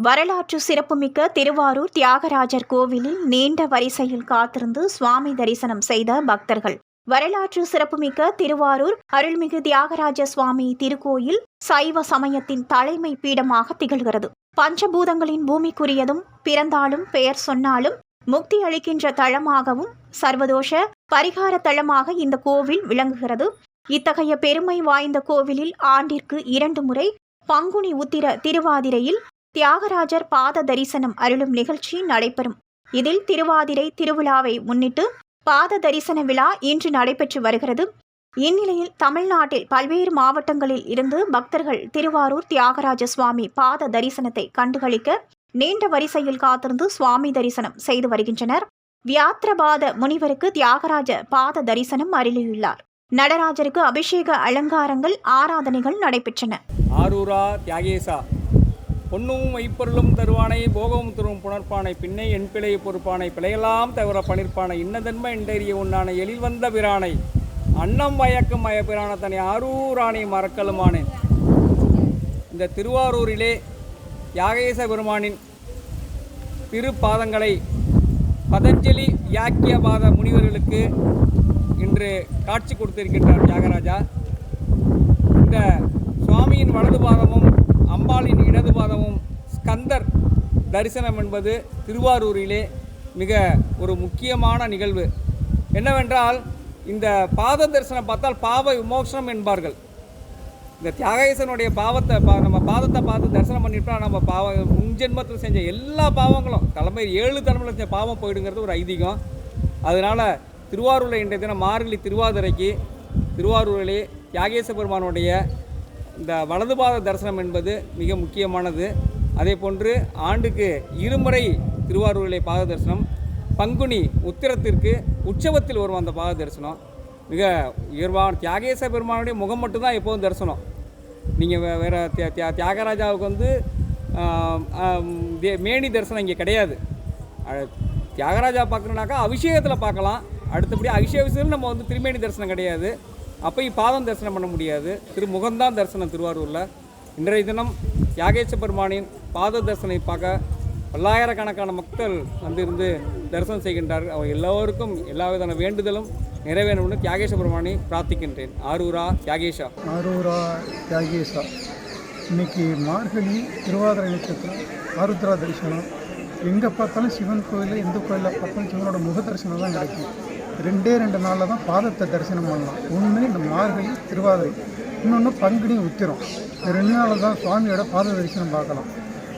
வரலாற்று சிறப்புமிக்க திருவாரூர் தியாகராஜர் கோவிலில் நீண்ட வரிசையில் காத்திருந்து சுவாமி தரிசனம் செய்த பக்தர்கள். வரலாற்று சிறப்புமிக்க திருவாரூர் அருள்மிகு தியாகராஜ சுவாமி திருக்கோயில் சைவ சமயத்தின் தலைமை பீடமாக திகழ்கிறது. பஞ்சபூதங்களின் பூமிக்குரியதும், பிறந்தாலும் பெயர் சொன்னாலும் முக்தி அளிக்கின்ற தலமாகவும் சர்வதோஷ பரிகார தலமாக இந்த கோவில் விளங்குகிறது. இத்தகைய பெருமை வாய்ந்த கோவிலில் ஆண்டிற்கு 2 முறை பங்குனி உத்திர திருவாதிரையில் தியாகராஜர் பாத தரிசனம் அருளும் நிகழ்ச்சி நடைபெறும். இதில் திருவாதிரை திருவிழாவை முன்னிட்டு பாத தரிசன விழா இன்று நடைபெற்று வருகிறது. இந்நிலையில் தமிழ்நாட்டில் பல்வேறு மாவட்டங்களில் இருந்து பக்தர்கள் திருவாரூர் தியாகராஜ சுவாமி பாத தரிசனத்தை கண்டுகளிக்க நீண்ட வரிசையில் காத்திருந்து சுவாமி தரிசனம் செய்து வருகின்றனர். வியாத்திரபாத முனிவருக்கு தியாகராஜ பாத தரிசனம் அருளியுள்ளார். நடராஜருக்கு அபிஷேக அலங்காரங்கள், ஆராதனைகள் நடைபெற்றன. ஆரூரா தியாகேசா பொன்னும் மைப்பொருளும் தருவானை, போகமும் தரும் புணர்ப்பானை, பின்னை என் பிழை பொறுப்பானை, பிழையெல்லாம் தவிர பணிர்ப்பானை, இன்னதன்மை என்றறிய உண்ணானை, எழில் வந்த பிரானை, அன்னம் வயக்கம் மயப்பிரான தனி ஆரூரானை மறக்கலுமானேன். இந்த திருவாரூரிலே தியாகேச பெருமானின் திருப்பாதங்களை பதஞ்சலி வியாக்கியபாத முனிவர்களுக்கு இன்று காட்சி கொடுத்திருக்கின்றார் தியாகராஜா. இந்த சுவாமியின் வலது பாதமும் அம்பாளின் இடது பாதமும் ஸ்கந்தர் தரிசனம் என்பது திருவாரூரிலே மிக ஒரு முக்கியமான நிகழ்வு. என்னவென்றால், இந்த பாத தரிசனம் பார்த்தால் பாவ விமோசனம் என்பார்கள். இந்த தியாகேசனுடைய பாவத்தை நம்ம பாதத்தை பார்த்து தரிசனம் பண்ணிட்டோம், நம்ம முன்ஜென்மத்தில் செஞ்ச எல்லா பாவங்களும் 7 தலைமுறை செஞ்ச பாவம் போயிடுங்கிறது ஒரு ஐதீகம். அதனால் திருவாரூரில் இன்றைய தினம் மார்கழி திருவாதிரைக்கு திருவாரூரிலே தியாகேச பெருமானுடைய இந்த வலதுபாத தரிசனம் என்பது மிக முக்கியமானது. அதே போன்று ஆண்டுக்கு 2 முறை திருவாரூரிலே பாத தரிசனம். பங்குனி உத்திரத்திற்கு உற்சவத்தில் வரும் அந்த பாத தரிசனம் மிக உயர்வான. தியாகேச பெருமானுடைய முகம் மட்டும்தான் எப்போதும் தரிசனம். நீங்கள் வேறு தியாகராஜாவுக்கு மேனி தரிசனம் இங்கே கிடையாது. தியாகராஜா பார்க்கணுன்னாக்கா அபிஷேகத்தில் பார்க்கலாம். அடுத்தபடி அபிஷேகத்தில் நம்ம திருமேனி தரிசனம் கிடையாது. அப்போ பாதம் தரிசனம் பண்ண முடியாது. திருமுகம்தான் தரிசனம் திருவாரூரில். இன்றைய தினம் தியாகேச பெருமானின் பாத தரிசனை பார்க்க பல்லாயிரக்கணக்கான மக்கள் இருந்து தரிசனம் செய்கின்றார்கள். அவர் எல்லோருக்கும் எல்லா விதமான வேண்டுதலும் நிறைவேறணும்னு தியாகேச பெருமானை பிரார்த்திக்கின்றேன். ஆரூரா தியாகேஷா. ஆரூரா தியாகேஷா. இன்றைக்கி மார்கழி திருவாதிரை நட்சத்திரம், ஆருத்ரா தரிசனம். எங்கே பார்த்தாலும் சிவன் கோயிலில், எந்த கோயிலில் பார்த்தாலும் சிவனோட முக தரிசனம் தான் கிடைக்கும். 2 நாளில் தான் பாதத்தை தரிசனம் பண்ணலாம். ஒன்று இந்த மார்கழி திருவாதிரை, இன்னொன்று பங்குனி உத்திரம். இந்த 2 நாளில் தான் சுவாமியோட பாத தரிசனம் பார்க்கலாம்.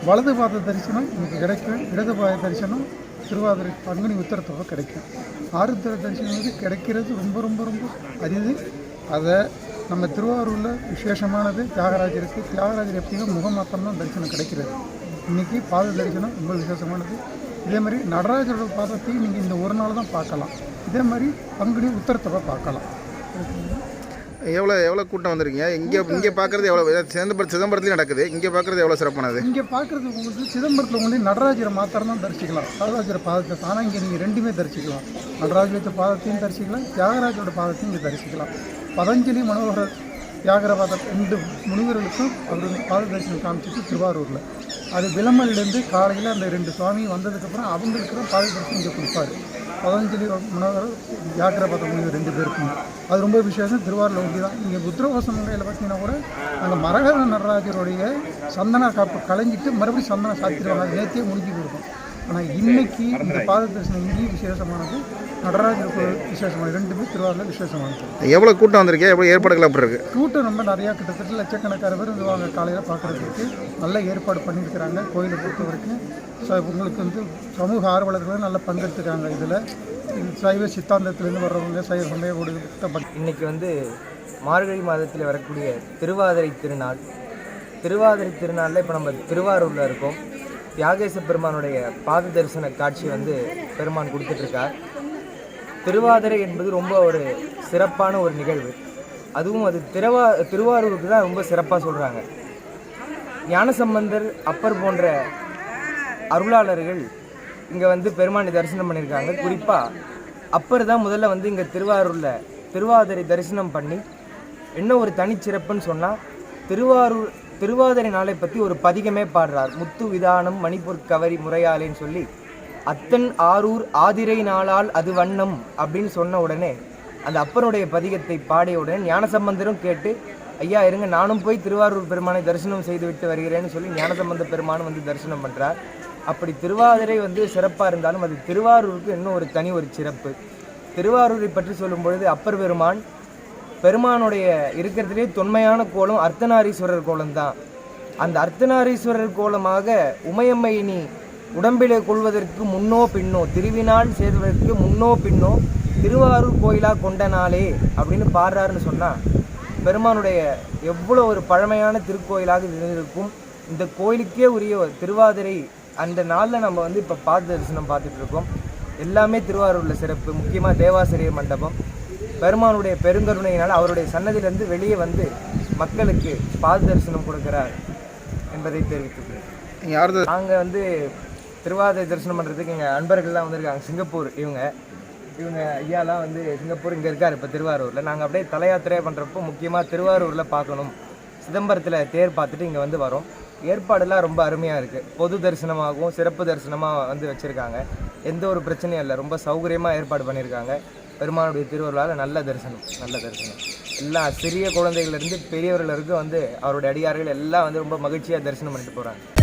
வலது பாத தரிசனம் இன்றைக்கி கிடைக்கும். இடது பாத தரிசனம் திருவாதிரை பங்குனி உத்திரத்தோடு கிடைக்கும். ஆருத்ரா தரிசனம் கிடைக்கிறது ரொம்ப ரொம்ப ரொம்ப அரிது. அதை நம்ம திருவாரூரில் விசேஷமானது தியாகராஜருக்கு. தியாகராஜர் எப்படியும் முகமாத்திரம் தான் தரிசனம் கிடைக்கிறது. இன்றைக்கி பாத தரிசனம் ரொம்ப விசேஷமானது. இதே மாதிரி நடராஜரோட பாதத்தையும் நீங்கள் இந்த ஒரு நாள் தான் பார்க்கலாம். இதே மாதிரி பங்குனி உத்தரத்தை பார்க்கலாம். எவ்வளோ கூட்டம் வந்திருக்கீங்க? இங்கே பார்க்குறது எவ்வளோ? சிதம்பரத்துலேயும் நடக்குது. இங்கே பார்க்குறது எவ்வளோ சிறப்பானது? இங்கே பார்க்குறது உங்களுக்கு சிதம்பரத்தில் கொண்டு நடராஜரை மாத்திரம் தான் தரிசிக்கலாம். நடராஜரை பாதத்தை. ஆனால் இங்கே நீங்கள் 2மே தரிசிக்கலாம். நடராஜரோட பாதத்தையும் தரிசிக்கலாம், தியாகராஜரோட பாதத்தையும் இங்கே தரிசிக்கலாம். பதஞ்சலி மனோகர் தியாகராஜ 2 முனிவர்களுக்கும் அவர் பாத தரிசனம் காமிச்சிட்டு திருவாரூரில். அது விளம்பரிலிருந்து காலையில் அந்த 2 சுவாமி வந்ததுக்கப்புறம் அவங்களுக்கு தான் பாத தரிசனம் இங்கே கொடுப்பாரு. பதஞ்சலி மனோகர் தியாகராஜ முனிவர் 2 பேருக்கும் அது ரொம்ப விசேஷம். திருவாரூரில் ஒட்டி தான். நீங்கள் உத்திரவாச முறையில் பார்த்தீங்கன்னா கூட நாங்கள் மரகத நடராஜருடைய சந்தன காப்பு களைஞ்சிட்டு மறுபடியும் சந்தனம் சாத்திடுவாங்க. நேற்றே முடிஞ்சு கொடுக்கும். ஆனால் இன்றைக்கி இந்த பாத தரிசனம் இங்கேயும் விசேஷமானது, நடராஜருக்கு விசேஷமானது. 2மே திருவாரூரில் விசேஷமானது. எவ்வளோ கூட்டம் வந்திருக்கேன்? எவ்வளோ ஏற்பாடுகள் அப்படி இருக்குது? கூட்டம் ரொம்ப நிறையா, கிட்டத்தட்ட லட்சக்கணக்கான பேர் வாங்க காலையில் பார்க்குறதுக்கு நல்ல ஏற்பாடு பண்ணியிருக்கிறாங்க. கோயிலை பொறுத்த வரைக்கும் உங்களுக்கு சமூக ஆர்வலர்கள் நல்லா பங்கெடுத்துக்கிறாங்க. இதில் சைவ சித்தாந்தத்திலேருந்து வர்றவங்க, சைவ சமய இன்றைக்கி மார்கழி மாதத்தில் வரக்கூடிய திருவாதிரை திருநாள். திருவாதிரை திருநாளில் இப்போ நம்ம திருவாரூரில் இருக்கோம். தியாகேச பெருமானுடைய பாத தரிசன காட்சி பெருமான் கொடுத்துட்ருக்கார். திருவாதிரை என்பது ரொம்ப ஒரு சிறப்பான ஒரு நிகழ்வு. அதுவும் அது திருவாரூருக்கு தான் ரொம்ப சிறப்பாக சொல்கிறாங்க. ஞானசம்பந்தர், அப்பர் போன்ற அருளாளர்கள் இங்கே பெருமானை தரிசனம் பண்ணியிருக்காங்க. குறிப்பாக அப்பர் தான் முதல்ல இங்கே திருவாரூரில் திருவாதிரை தரிசனம் பண்ணி என்ன ஒரு தனிச்சிறப்புன்னு சொன்னால், திருவாரூர் திருவாதிரை நாளை பற்றி ஒரு பதிகமே பாடுறார். முத்து விதானம் மணிப்பூர் கவரி முறையாலேன்னு சொல்லி அத்தன் ஆரூர் ஆதிரை நாளால் அது வண்ணம் அப்படின்னு சொன்ன உடனே அந்த அப்பனுடைய பதிகத்தை பாடிய உடனே ஞானசம்பந்தரும் கேட்டு, ஐயா இருங்க நானும் போய் திருவாரூர் பெருமானை தரிசனம் செய்து விட்டு வருகிறேன்னு சொல்லி ஞானசம்பந்த பெருமானும் வந்து தரிசனம் பண்ணுறார். அப்படி திருவாதிரை வந்து சிறப்பாக இருந்தாலும் அது திருவாரூருக்கு இன்னும் ஒரு தனி ஒரு சிறப்பு. திருவாரூரை பற்றி சொல்லும் பொழுது அப்பர் பெருமானுடைய இருக்கிறதுலே தொன்மையான கோலம் அர்த்தநாரீஸ்வரர் கோலம்தான். அந்த அர்த்தநாரீஸ்வரர் கோலமாக உமையம்மையினி உடம்பிலே கொள்வதற்கு முன்னோ பின்னோ, திருவினால் சேர்வதற்கு முன்னோ பின்னோ திருவாரூர் கோயிலா கொண்ட நாளே அப்படின்னு பாடுறாருன்னு சொன்னால் பெருமானுடைய எவ்வளோ ஒரு பழமையான திருக்கோயிலாக இது இருக்கும். இந்த கோயிலுக்கே உரிய திருவாதிரை அந்த நாளில் நம்ம வந்து இப்போ பாத தரிசனம் பார்த்துட்டு இருக்கோம். எல்லாமே திருவாரூரில் சிறப்பு. முக்கியமாக தேவாசிரிய மண்டபம் பெருமானுடைய பெருங்கருணையினால் அவருடைய சன்னதியிலிருந்து வெளியே வந்து மக்களுக்கு பாத தரிசனம் கொடுக்கிறார் என்பதை தெரிவித்துக்கிறேன். நாங்கள் வந்து திருவாதிரை தரிசனம் பண்ணுறதுக்கு எங்கள் அன்பர்கள்லாம் வந்திருக்காங்க. சிங்கப்பூர் இவங்க ஐயாலாம் வந்து சிங்கப்பூர் இங்கே இருக்கார் இப்போ திருவாரூரில். நாங்கள் அப்படியே தலையாத்திரையாக பண்ணுறப்போ முக்கியமாக திருவாரூரில் பார்க்கணும், சிதம்பரத்தில் தேர் பார்த்துட்டு இங்கே வந்து வரோம். ஏற்பாடெல்லாம் ரொம்ப அருமையாக இருக்குது. பொது தரிசனமாகவும் சிறப்பு தரிசனமாக வந்து வச்சுருக்காங்க. எந்த ஒரு பிரச்சனையும் இல்லை, ரொம்ப சௌகரியமாக ஏற்பாடு பண்ணியிருக்காங்க. பெருமானுடைய திருவருளால் நல்ல தரிசனம். எல்லாம் சிறிய குழந்தைகளிலிருந்து பெரியவர்கள் வரைக்கும் வந்து அவருடைய அடியார்கள் எல்லாம் வந்து ரொம்ப மகிழ்ச்சியாக தரிசனம் பண்ணிட்டு போகிறாங்க.